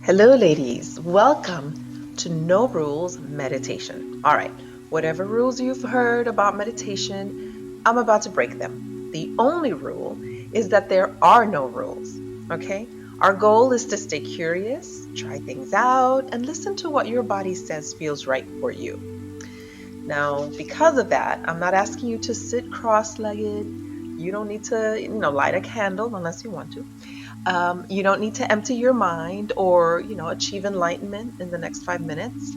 Hello, ladies. Welcome to No Rules Meditation. All right, whatever rules you've heard about meditation, I'm about to break them. The only rule is that there are no rules, okay? Our goal is to stay curious, try things out, and listen to what your body says feels right for you. Now, because of that, I'm not asking you to sit cross-legged. You don't need to, light a candle unless you want to. You don't need to empty your mind or, achieve enlightenment in the next 5 minutes.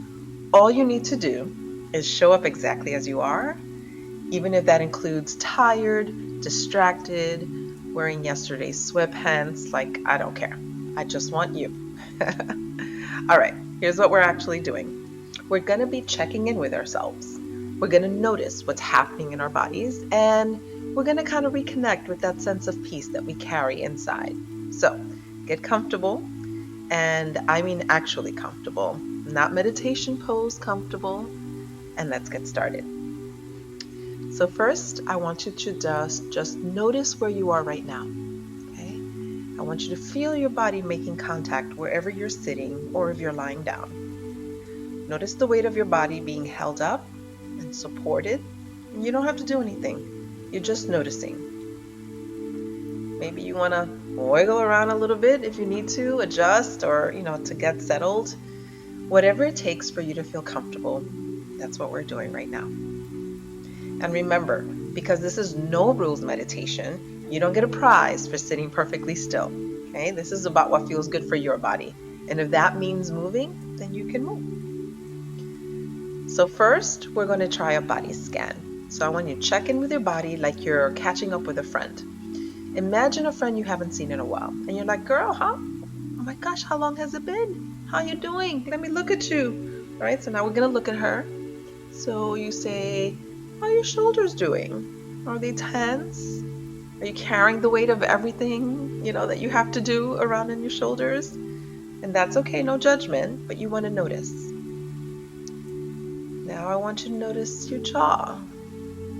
All you need to do is show up exactly as you are, even if that includes tired, distracted, wearing yesterday's sweatpants. Like, I don't care. I just want you. All right, here's what we're actually doing. We're going to be checking in with ourselves. We're going to notice what's happening in our bodies, and we're going to kind of reconnect with that sense of peace that we carry inside. So get comfortable, and I mean actually comfortable, not meditation pose comfortable, and let's get started. So first, I want you to just notice where you are right now, okay? I want you to feel your body making contact wherever you're sitting or if you're lying down. Notice the weight of your body being held up and supported. You don't have to do anything. You're just noticing. Maybe you want to wiggle around a little bit if you need to, adjust or, to get settled. Whatever it takes for you to feel comfortable, that's what we're doing right now. And remember, because this is no rules meditation, you don't get a prize for sitting perfectly still. Okay? This is about what feels good for your body. And if that means moving, then you can move. So first, we're going to try a body scan. So I want you to check in with your body like you're catching up with a friend. Imagine a friend you haven't seen in a while. And you're like, girl, huh? Oh my gosh, how long has it been? How you doing? Let me look at you. All right, so now we're going to look at her. So you say, how are your shoulders doing? Are they tense? Are you carrying the weight of everything, that you have to do around in your shoulders? And that's okay, no judgment, but you want to notice. Now I want you to notice your jaw.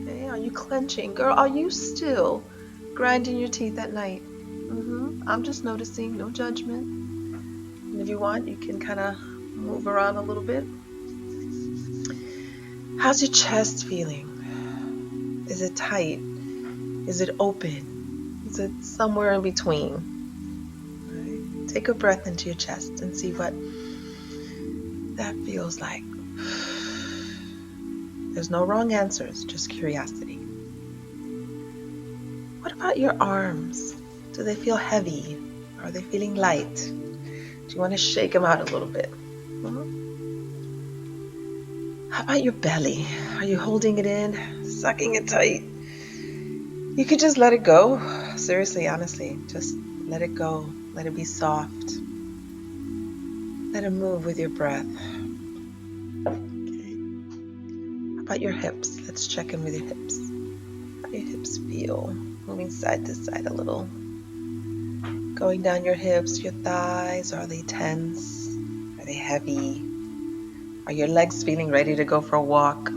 Okay, are you clenching? Girl, are you still grinding your teeth at night? I'm just noticing, no judgment. And if you want, you can kind of move around a little bit. How's your chest feeling? Is it tight? Is it open? Is it somewhere in between? Right. Take a breath into your chest and see what that feels like. There's no wrong answers, just curiosity. What about your arms? Do they feel heavy? Are they feeling light? Do you want to shake them out a little bit? How about your belly? Are you holding it in, sucking it tight? You could just let it go. Seriously, honestly, just let it go. Let it be soft. Let it move with your breath. Okay. How about your hips? Let's check in with your hips. How do your hips feel? Moving side to side a little. Going down your hips, your thighs. Are they tense? Are they heavy? Are your legs feeling ready to go for a walk?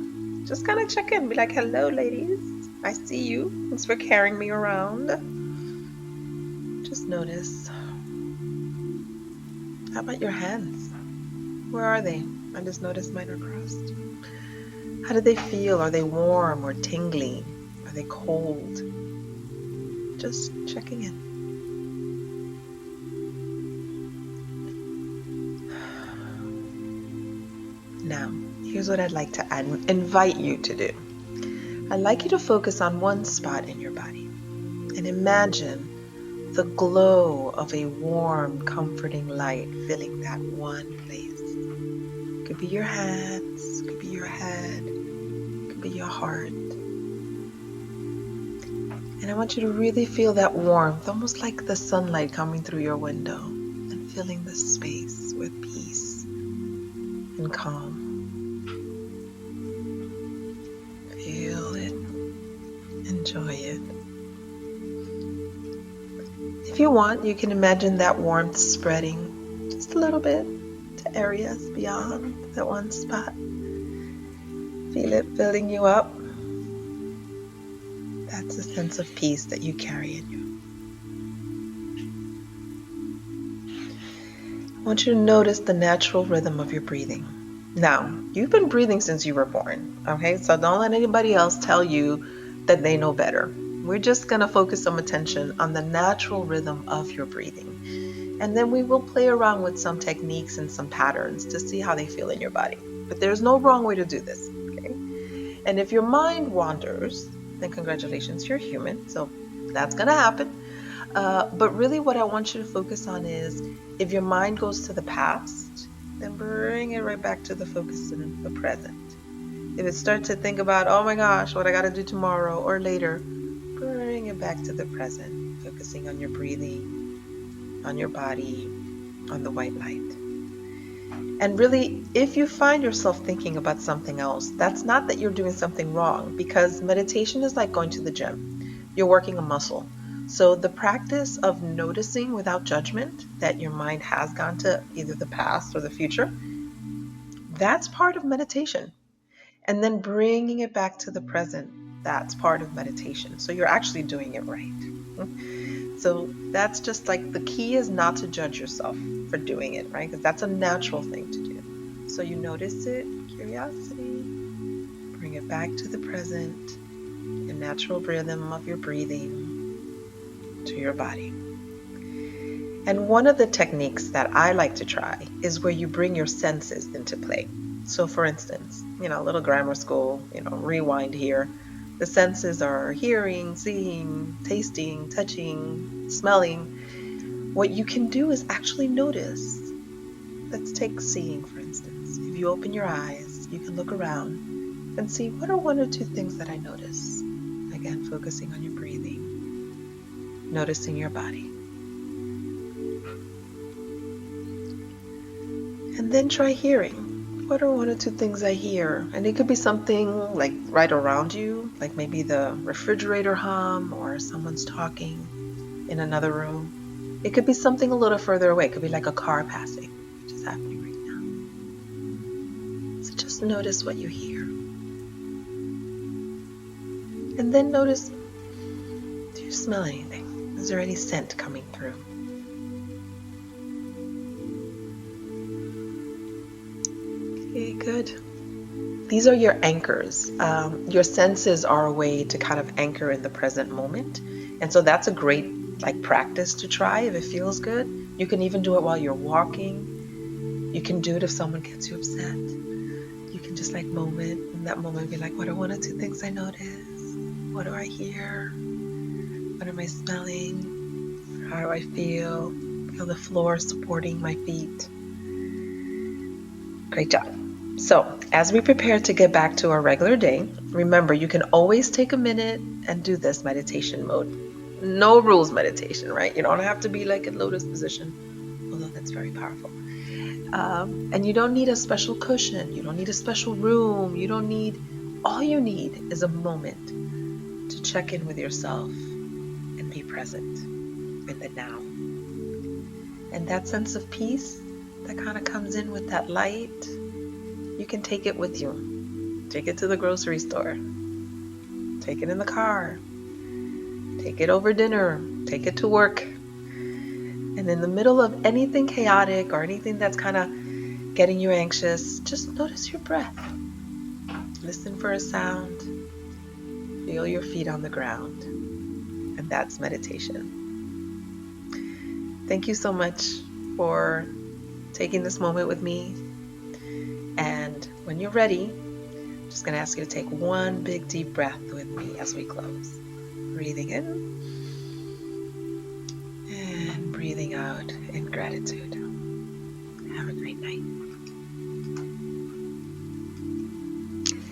Just kind of check in. Be like, hello, ladies. I see you. Thanks for carrying me around. Just notice. How about your hands? Where are they? I just noticed mine are crossed. How do they feel? Are they warm or tingly? Are they cold? Just checking in. Now, here's what I'd like to invite you to do. I'd like you to focus on one spot in your body and imagine the glow of a warm, comforting light filling that one place. It could be your hands, it could be your head, it could be your heart. And I want you to really feel that warmth, almost like the sunlight coming through your window and filling the space with peace and calm. Feel it. Enjoy it. If you want, you can imagine that warmth spreading just a little bit to areas beyond that one spot. Feel it filling you up. That's a sense of peace that you carry in you. I want you to notice the natural rhythm of your breathing. Now, you've been breathing since you were born, okay? So don't let anybody else tell you that they know better. We're just going to focus some attention on the natural rhythm of your breathing. And then we will play around with some techniques and some patterns to see how they feel in your body. But there's no wrong way to do this, okay? And if your mind wanders, then congratulations, you're human. So that's going to happen. But really what I want you to focus on is if your mind goes to the past, then bring it right back to the focus in the present. If it starts to think about, oh my gosh, what I got to do tomorrow or later, bring it back to the present, focusing on your breathing, on your body, on the white light. And really, if you find yourself thinking about something else, that's not that you're doing something wrong, because meditation is like going to the gym. You're working a muscle. So the practice of noticing without judgment that your mind has gone to either the past or the future, that's part of meditation. And then bringing it back to the present, that's part of meditation. So you're actually doing it right. So that's just like the key is not to judge yourself for doing it, right? Because that's a natural thing to do. So you notice it, curiosity, bring it back to the present, the natural rhythm of your breathing to your body. And one of the techniques that I like to try is where you bring your senses into play. So for instance, a little grammar school, rewind here. The senses are hearing, seeing, tasting, touching, smelling. What you can do is actually notice. Let's take seeing, for instance. If you open your eyes, you can look around and see what are one or two things that I notice. Again, focusing on your breathing, noticing your body. And then try hearing. What are one or two things I hear? And it could be something like right around you, like maybe the refrigerator hum or someone's talking in another room. It could be something a little further away. It could be like a car passing, which is happening right now. So just notice what you hear. And then notice, do you smell anything? Is there any scent coming through? Okay, good. These are your anchors. Your senses are a way to kind of anchor in the present moment. And so that's a great practice to try if it feels good. You can even do it while you're walking. You can do it if someone gets you upset. You can just in that moment be like, what are one or two things I notice? What do I hear? What am I smelling? How do I feel? Feel the floor supporting my feet. Great job. So as we prepare to get back to our regular day, remember you can always take a minute and do this meditation mode. No rules meditation, right? You don't have to be like in lotus position, although that's very powerful. And you don't need a special cushion. You don't need a special room. All you need is a moment to check in with yourself and be present in the now. And that sense of peace that kind of comes in with that light, you can take it with you. Take it to the grocery store. Take it in the car. Take it over dinner. Take it to work. And in the middle of anything chaotic or anything that's kind of getting you anxious, just notice your breath. Listen for a sound. Feel your feet on the ground. And that's meditation. Thank you so much for taking this moment with me. And when you're ready, I'm just going to ask you to take one big deep breath with me as we close. Breathing in and breathing out in gratitude. Have a great night.